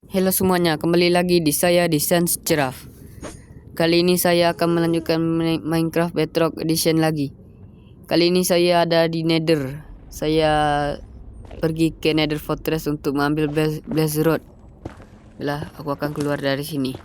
Halo semuanya, kembali lagi di saya di Sans Giraffe. Kali ini saya akan melanjutkan Minecraft Bedrock Edition lagi. Kali ini saya ada di Nether. Saya pergi ke Nether Fortress untuk mengambil Blaze Rod. Bila aku akan keluar dari sini.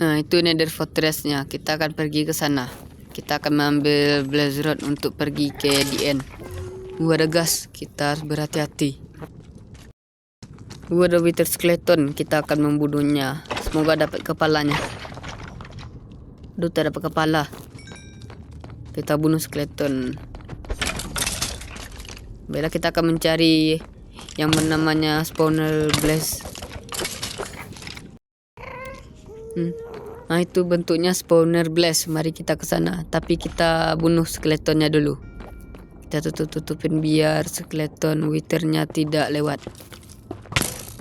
Nah, itu Nether Fortressnya. Kita akan pergi ke sana. Kita akan mengambil Blaze Rod untuk pergi ke DN. Ada gas, kita harus berhati-hati. Ada Wither Skeleton, kita akan membunuhnya. Semoga dapat kepalanya. Aduh, tak dapat kepala. Kita bunuh skeleton. Baiklah, kita akan mencari yang bernamanya spawner blaze. Nah, itu bentuknya spawner blaze. Mari kita ke sana. Tapi kita bunuh skeletonnya dulu. Kita tutupin biar skeleton withernya tidak lewat.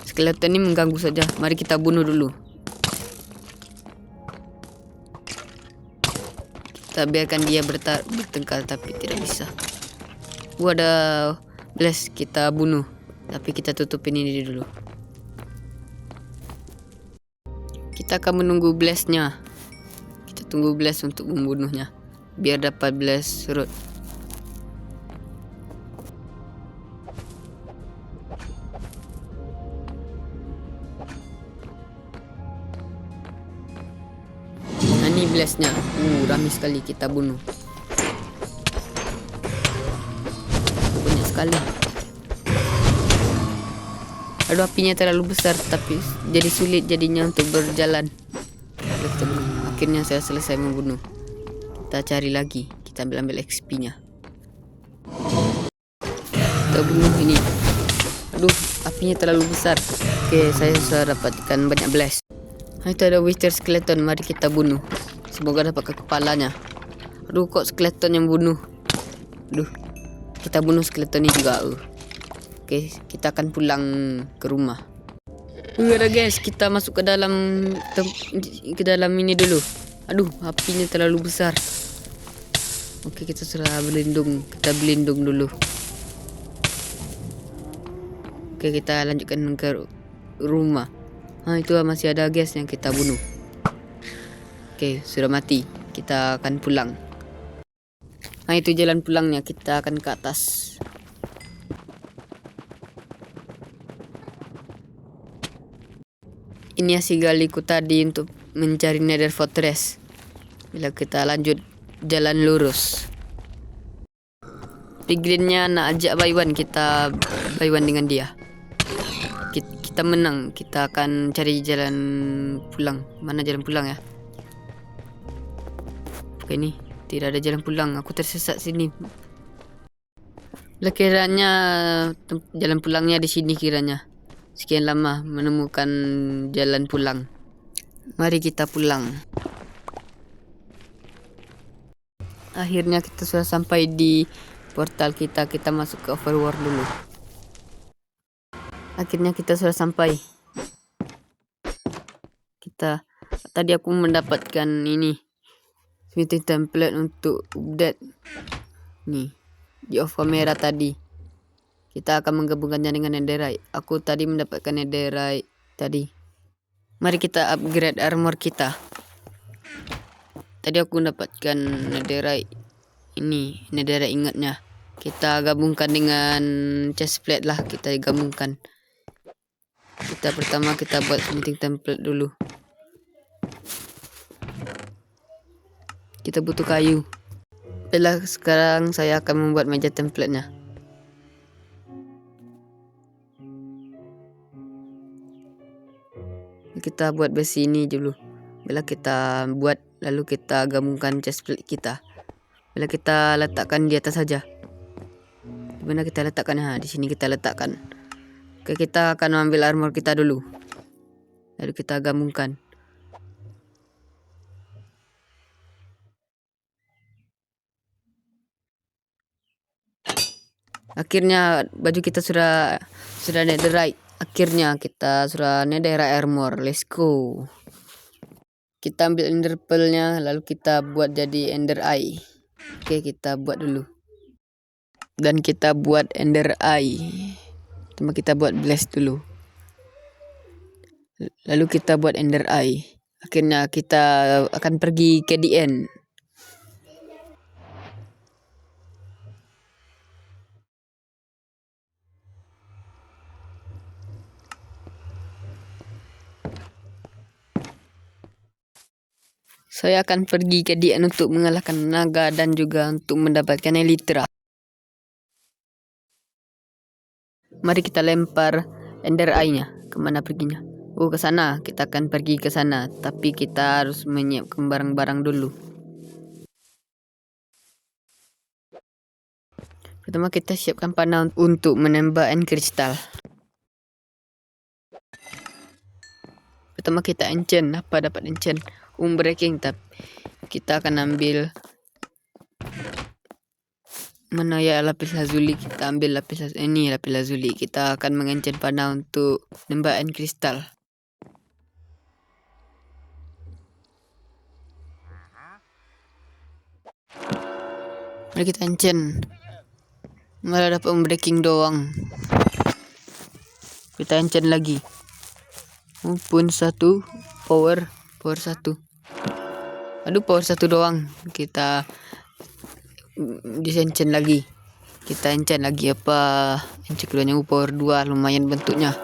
Skeleton ini mengganggu saja. Mari kita bunuh dulu. Kita biarkan dia bertengkar tapi tidak bisa. Ada blaze, kita bunuh. Tapi kita tutupin ini dulu. Kita akan menunggu blaze-nya. Kita tunggu blaze untuk membunuhnya. Biar dapat blaze root. Nah, ini blaze-nya. Ramai sekali, kita bunuh. Banyak sekali. Aduh, apinya terlalu besar tapi jadi sulit jadinya untuk berjalan. Akhirnya saya selesai membunuh. Kita cari lagi. Kita ambil XP-nya. Kita bunuh ini. Aduh, apinya terlalu besar. Oke, saya sudah dapatkan banyak blaze. Nah, itu ada wither skeleton. Mari kita bunuh. Semoga dapat ke kepalanya. Aduh, kok skeleton yang bunuh. Aduh, kita bunuh skeleton ini juga. Oke, kita akan pulang ke rumah. Udah guys, kita masuk ke dalam ini dulu. Aduh, apinya terlalu besar. Oke, kita sudah berlindung. Kita berlindung dulu. Oke, kita lanjutkan ke rumah. Nah, itu masih ada gas yang kita bunuh. Oke, sudah mati. Kita akan pulang. Nah, itu jalan pulangnya. Kita akan ke atas. Ini hasil galiku tadi untuk mencari Nether Fortress. Bila kita lanjut jalan lurus. Piglinnya nak ajak Baywan, kita Baywan dengan dia. Kita menang. Kita akan cari jalan pulang. Mana jalan pulang ya? Oke, ini tidak ada jalan pulang. Aku tersesat sini. Kiranya jalan pulangnya di sini kiranya. Sekian lama menemukan jalan pulang. Mari kita pulang. Akhirnya kita sudah sampai di portal kita. Kita masuk ke overworld dulu. Akhirnya kita sudah sampai. Tadi aku mendapatkan ini smithing template untuk update. Nih, di off kamera tadi. Kita akan menggabungkannya dengan netherite. Aku tadi mendapatkan netherite tadi. Mari kita upgrade armor kita. Tadi aku mendapatkan netherite. Ini netherite ingatnya. Kita gabungkan dengan chestplate lah. Kita gabungkan. Pertama kita buat smithing template dulu. Kita butuh kayu. Sekarang saya akan membuat meja template-nya. Kita buat besi ini dulu. Bila kita buat, lalu kita gabungkan chestplate kita. Bila kita letakkan di atas saja. Di mana kita letakkan? Di sini kita letakkan. Oke, kita akan ambil armor kita dulu. Lalu kita gabungkan. Akhirnya baju kita sudah netherite. Akhirnya kita sudah netherite armor. Let's go. Kita ambil ender pearl-nya lalu kita buat jadi ender eye. Oke, kita buat dulu. Dan kita buat Ender Eye. Pertama kita buat Blast dulu. Lalu kita buat Ender Eye. Akhirnya kita akan pergi ke the end. Saya akan pergi ke the end untuk mengalahkan naga dan juga untuk mendapatkan Elytra. Mari kita lempar Ender Eye-nya. Kemana perginya? Oh, ke sana. Kita akan pergi ke sana. Tapi kita harus menyiapkan barang-barang dulu. Pertama kita siapkan panah untuk menembak end kristal. Pertama kita enchant. Apa dapat enchant? Breaking tab. Kita akan ambil mana ya lapis lazuli. Kita ambil lapis lazuli. Kita akan mengencant panah untuk nembak end kristal. Mari kita enchant. Malah dapat breaking doang. Kita enchant lagi. Pun satu power 1. Aduh, power 1 doang. Kita disenchant lagi. Kita enchant lagi apa? Enchant keduanya power 2 lumayan bentuknya.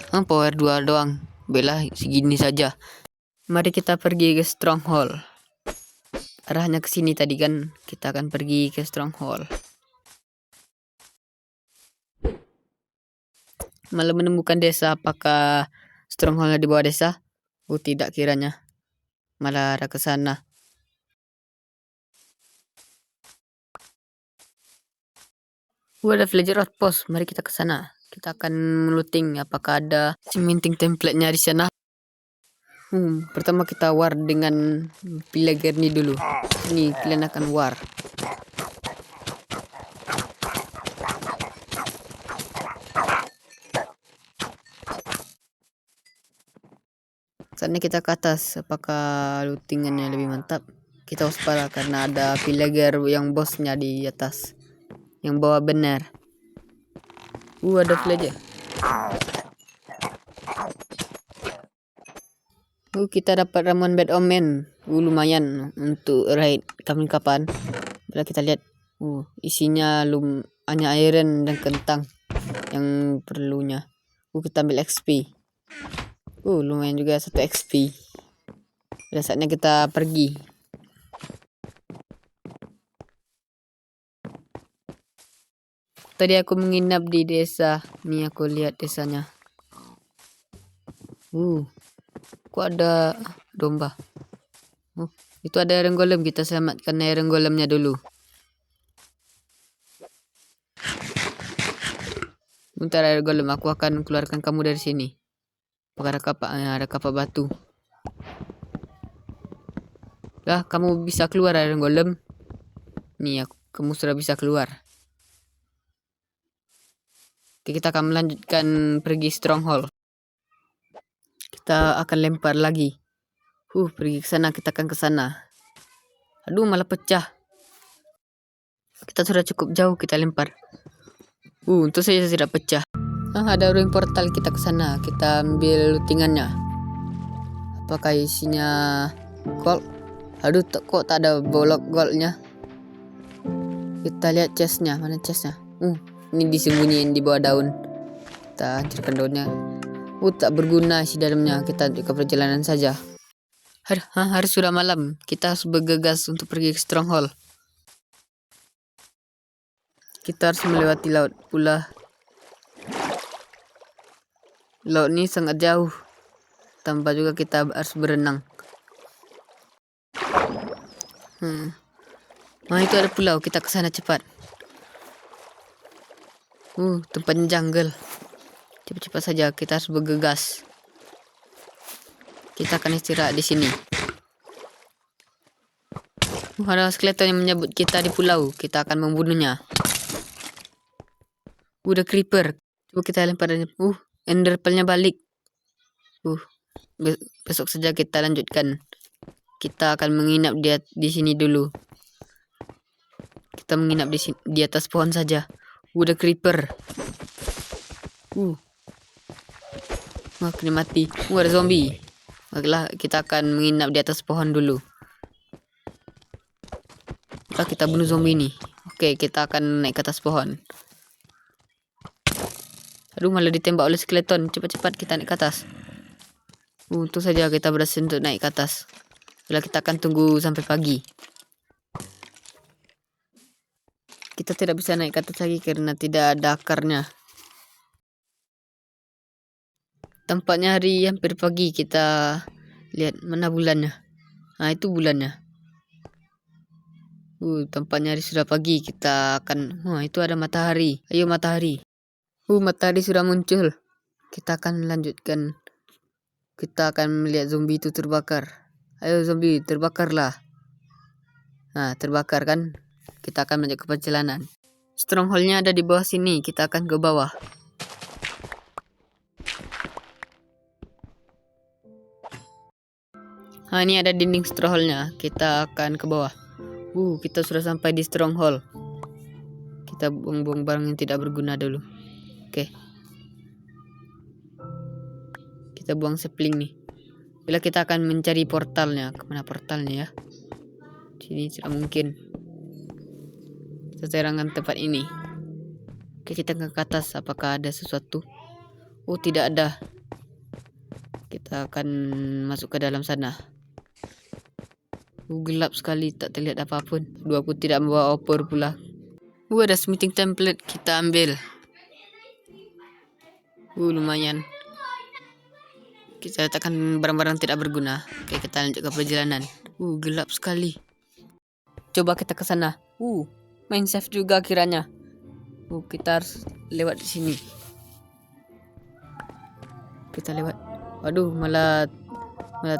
Power 2 doang. Bela segini saja. Mari kita pergi ke stronghold. Arahnya ke sini tadi kan. Kita akan pergi ke stronghold. Malah menemukan desa. Apakah strongholdnya di bawah desa? Oh, tidak kiranya. Malah arah ke sana. Ada villager outpost. Mari kita ke sana. Kita akan looting apakah ada cementing template-nya di sana. Pertama kita war dengan villager ini dulu. Ini kalian akan war. Saatnya kita ke atas. Apakah lootingannya lebih mantap? Kita waspada karena ada villager yang bosnya di atas. Yang bawa benar. Ada villager. Kita dapat ramuan bad omen. Lumayan untuk raid kapan-kapan. Bila kita lihat. Isinya hanya iron dan kentang yang perlunya. Kita ambil XP. Lumayan juga 1 XP. Pada saatnya kita pergi. Tadi aku menginap di desa. Nih aku lihat desanya. Kok ada domba? Itu ada iron golem. Kita selamatkan iron golemnya dulu. Bentar iron golem. Aku akan keluarkan kamu dari sini. Apakah ada kapak batu? Lah, kamu bisa keluar iron golem. Nih, kamu sudah bisa keluar. Oke, kita akan melanjutkan pergi stronghold. Kita akan lempar lagi. Pergi ke sana, kita akan ke sana. Aduh, malah pecah. Kita sudah cukup jauh kita lempar. Untuk saja tidak pecah. Ada ring portal, kita ke sana. Kita ambil lootingannya. Apakah isinya gold? Aduh, kok tak ada bolok goldnya? Kita lihat chestnya. Mana chestnya? Ini disembunyiin di bawah daun. Kita hancurkan daunnya. Tak berguna isi dalamnya. Kita ke perjalanan saja. Hari sudah malam. Kita harus bergegas untuk pergi ke stronghold. Kita harus melewati laut pula. Laut ini sangat jauh. Tambah juga kita harus berenang. Itu ada pulau. Kita ke sana cepat. Tempatnya jungle. Cepat-cepat saja. Kita harus bergegas. Kita akan istirahat di sini. Ada skeleton yang menyambut kita di pulau. Kita akan membunuhnya. Udah creeper. Coba kita lempar. Ender pearl-nya balik. Besok saja kita lanjutkan. Kita akan menginap di sini dulu. Kita menginap di atas pohon saja. Udah creeper. Wah, kena mati. Ada zombie. Baiklah, kita akan menginap di atas pohon dulu. Kita bunuh zombie ini. Oke, kita akan naik ke atas pohon. Aduh, malah ditembak oleh skeleton. Cepat-cepat kita naik ke atas. Untung saja kita berhasil untuk naik ke atas. Bila kita akan tunggu sampai pagi. Kita tidak bisa naik ke atas lagi karena tidak ada akarnya. Tampaknya hari hampir pagi. Kita lihat mana bulannya. Nah, itu bulannya. Tampaknya hari sudah pagi. Kita akan... itu ada matahari. Ayo matahari. Matahari sudah muncul. Kita akan melanjutkan. Kita akan melihat zombie itu terbakar. Ayo zombie, terbakarlah. Nah, terbakar kan? Kita akan melanjut ke perjalanan. Stronghold-nya ada di bawah sini. Kita akan ke bawah. Ini ada dinding stronghold-nya. Kita akan ke bawah. Kita sudah sampai di stronghold. Kita buang-buang barang yang tidak berguna dulu. Oke. Kita buang sapling nih. Bila kita akan mencari portalnya. Kemana portalnya ya? Sini tidak mungkin. Kita serangkan tempat ini. Oke, kita ke atas. Apakah ada sesuatu? Tidak ada. Kita akan masuk ke dalam sana. Gelap sekali, tak terlihat apapun. Aku tidak membawa opor pula. Ada smithing template, kita ambil. Lumayan. Kita letakkan barang-barang tidak berguna. Oke, kita lanjut ke perjalanan. Gelap sekali. Coba kita ke sana. Main safe juga kiranya. Kita harus lewat di sini. Kita lewat. Waduh, malah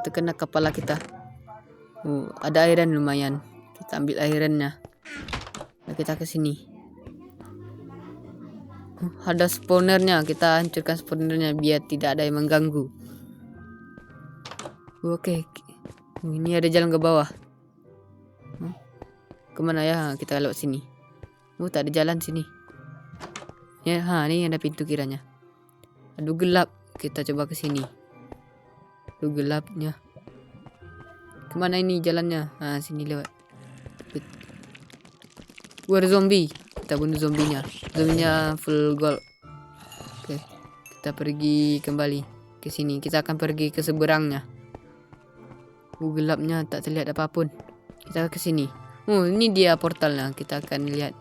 terkena kepala kita. Ada iron lumayan. Kita ambil ironnya. Nah, kita ke sini. Ada spawnernya. Kita hancurkan spawnernya biar tidak ada yang mengganggu. Oke. Ini ada jalan ke bawah. Kemana ya? Kita lewat sini. Tak ada jalan sini. Ya, ini ada pintu kiranya. Aduh, gelap. Kita coba ke sini. Aduh, gelapnya. Kemana ini jalannya? Sini lewat. Ada zombie. Kita bunuh zombinya. Zombinya full gold. Oke. Kita pergi kembali ke sini. Kita akan pergi ke seberangnya. Gelapnya, tak terlihat apapun. Kita ke sini. Ini dia portalnya. Kita akan lihat.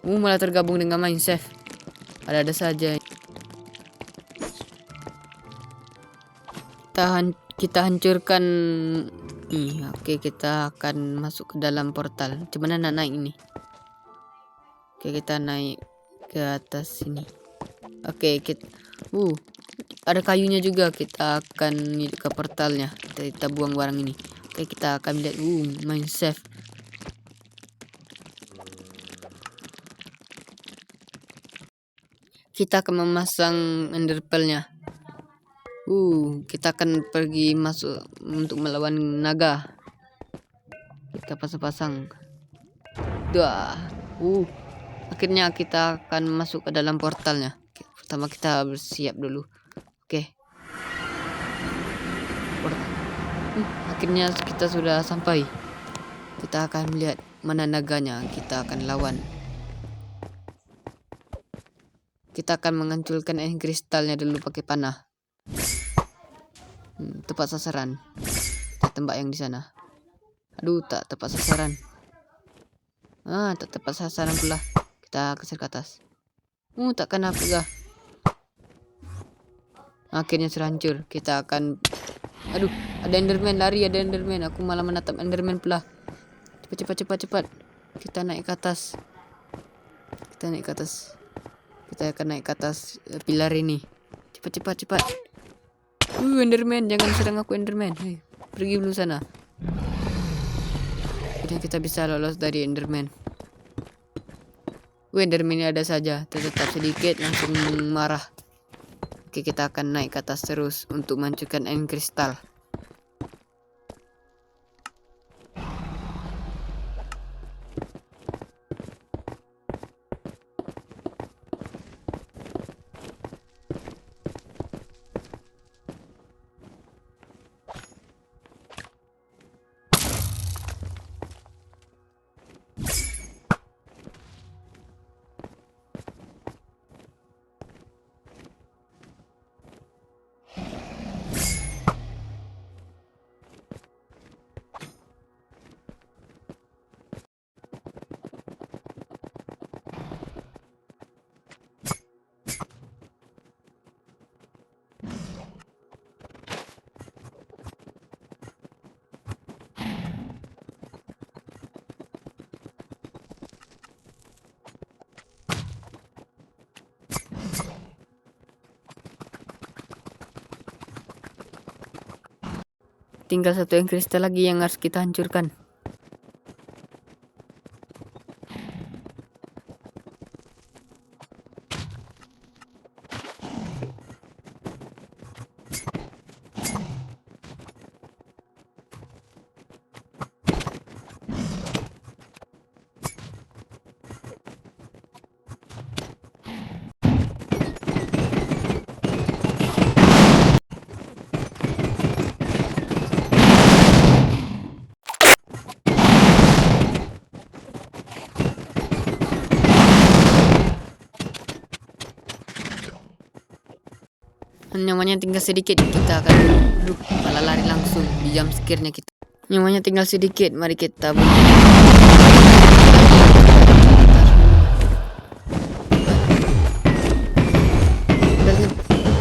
Malah tergabung dengan main safe. Ada saja. Kita hancurkan. Oke, kita akan masuk ke dalam portal. Cuman nak naik ini. Oke, kita naik ke atas sini. Oke, ada kayunya juga. Kita akan ke portalnya. Kita buang barang ini. Oke, kita akan lihat. Main safe. Kita akan memasang ender pearl-nya. Kita akan pergi masuk untuk melawan naga. Kita pasang-pasang. Akhirnya kita akan masuk ke dalam portalnya. Pertama kita bersiap dulu. Oke. Akhirnya kita sudah sampai. Kita akan melihat mana naganya. Kita akan lawan. Kita akan menghancurkan kristalnya dulu pakai panah. Tepat sasaran. Kita tembak yang di sana. Aduh, tak tepat sasaran. Tak tepat sasaran pula. Kita keser ke atas. Tak kena pula. Akhirnya sudah hancur. Kita akan... Aduh, ada enderman. Lari, ada enderman. Aku malah menatap enderman pula. Cepat. Kita naik ke atas. Kita akan naik ke atas pilar ini. Cepat. Enderman, jangan serang aku enderman. Pergi dulu sana. Jadi kita bisa lolos dari enderman. Enderman ini ada saja, tetap sedikit langsung marah. Oke, kita akan naik ke atas terus untuk menghancurkan kristal. tinggal satu yang kristal lagi yang harus kita hancurkan. Nyawanya tinggal sedikit, kita akan malah lari langsung di jump scare-nya kita. Nyawanya tinggal sedikit, mari kita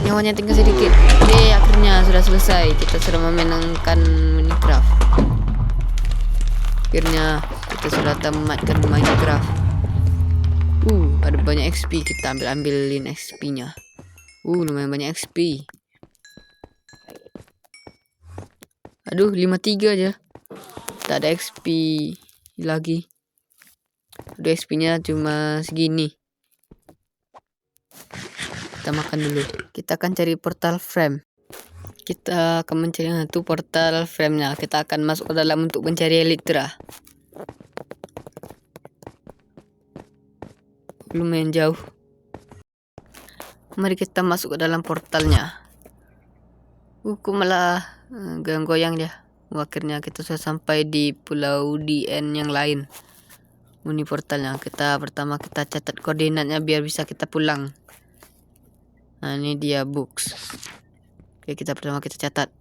nyawanya tinggal sedikit. Akhirnya sudah selesai. Kita sudah memenangkan Minecraft. Akhirnya kita sudah tamatkan Minecraft. Ada banyak XP, kita ambilin XP-nya. Lumayan banyak XP. Aduh, 53 aja. Tak ada XP lagi. Aduh, XP-nya cuma segini. Kita makan dulu. Kita akan cari portal frame. Kita akan mencari satu portal frame-nya. Kita akan masuk ke dalam untuk mencari Elytra. Lumayan jauh. Mari kita masuk ke dalam portalnya. Kok malah goyang-goyang dia. Akhirnya kita sudah sampai di pulau DN yang lain. Ini portalnya. Pertama kita catat koordinatnya biar bisa kita pulang. Nah, ini dia books. Oke, pertama kita catat.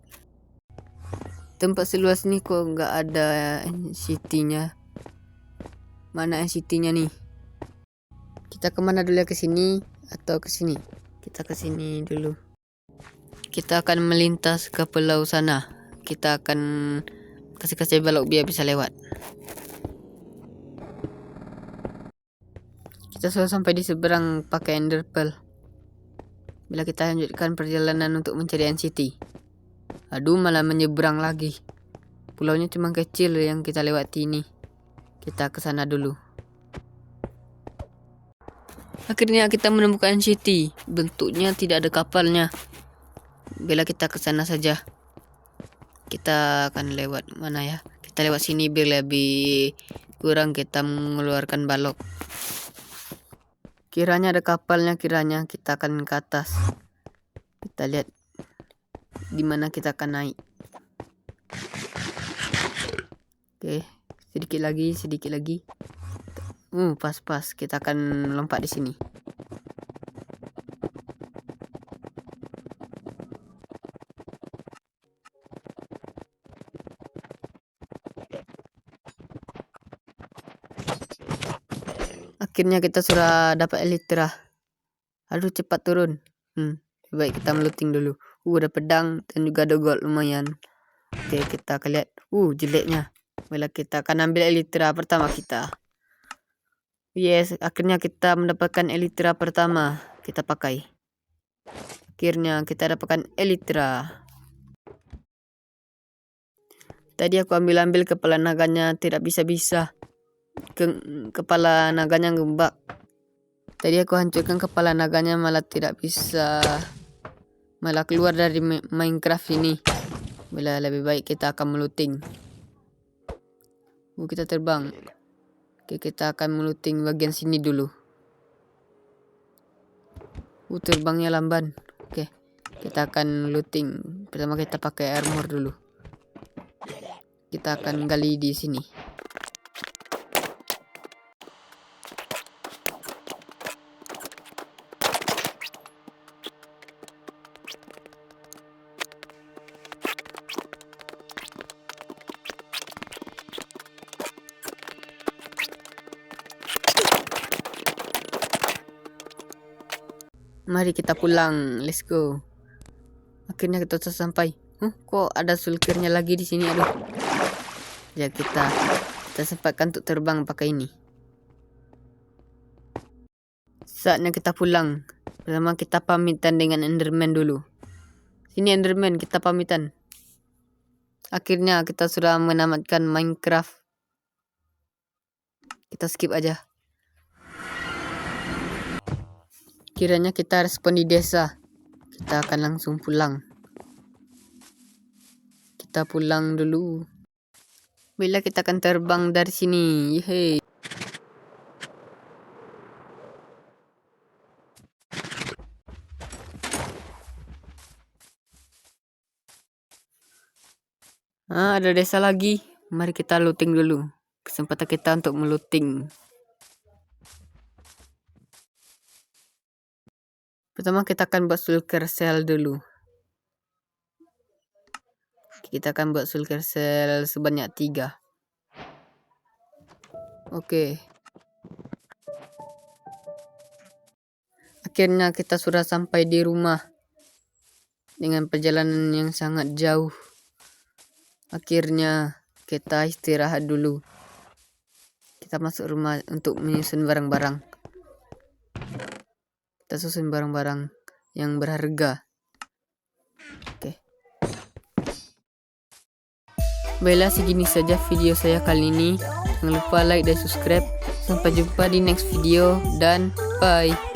Tempat seluas ini kok nggak ada NCT-nya. Mana NCT-nya nih? Kita kemana dulu ya, ke sini atau ke sini? Kita ke sini dulu. Kita akan melintas ke pulau sana. Kita akan kasih balok biar bisa lewat. Kita sudah sampai di seberang pakai Ender Pearl. Bila kita lanjutkan perjalanan untuk mencari NCT. Aduh, malah menyeberang lagi. Pulaunya cuma kecil yang kita lewati ini. Kita ke sana dulu. Akhirnya kita menemukan NCT. Bentuknya tidak ada kapalnya. Bila kita ke sana saja. Kita akan lewat mana ya? Kita lewat sini biar lebih kurang kita mengeluarkan balok. Kiranya ada kapalnya, kiranya kita akan ke atas. Kita lihat di mana kita akan naik. Oke, sedikit lagi. Pas. Kita akan lompat di sini. Akhirnya kita sudah dapat Elytra. Aduh, cepat turun. Baik, kita melooting dulu. Ada pedang dan juga ada gold lumayan. Oke, kita akan lihat. Jeleknya. Bila kita akan ambil Elytra pertama kita. Yes, akhirnya kita mendapatkan Elytra pertama. Kita pakai. Akhirnya kita dapatkan Elytra. Tadi aku ambil kepala naganya, tidak bisa. Kepala naganya gembak. Tadi aku hancurkan kepala naganya, malah tidak bisa. Malah keluar dari Minecraft ini. Bila lebih baik kita akan melooting. Kita terbang. Oke, kita akan melooting bagian sini dulu. Terbangnya lamban. Oke, kita akan looting. Pertama kita pakai armor dulu. Kita akan gali di sini. Mari kita pulang, let's go. Akhirnya kita sudah sampai. Kok ada sulkernya lagi di sini, aduh. Ya kita sempatkan untuk terbang pakai ini. Saatnya kita pulang. Pertama kita pamitan dengan Enderman dulu. Sini Enderman, kita pamitan. Akhirnya kita sudah menamatkan Minecraft. Kita skip aja. Kiranya kita respon di desa. Kita akan langsung pulang. Kita pulang dulu. Bila kita akan terbang dari sini. Yeay. Ada desa lagi. Mari kita looting dulu. Kesempatan kita untuk melooting. Pertama kita akan buat shulker cell dulu. Kita akan buat shulker cell sebanyak 3. Oke. Akhirnya kita sudah sampai di rumah. Dengan perjalanan yang sangat jauh. Akhirnya kita istirahat dulu. Kita masuk rumah untuk menyusun barang-barang. Kita susun barang-barang yang berharga. Oke. Baiklah, segini saja video saya kali ini. Jangan lupa like dan subscribe. Sampai jumpa di next video dan bye.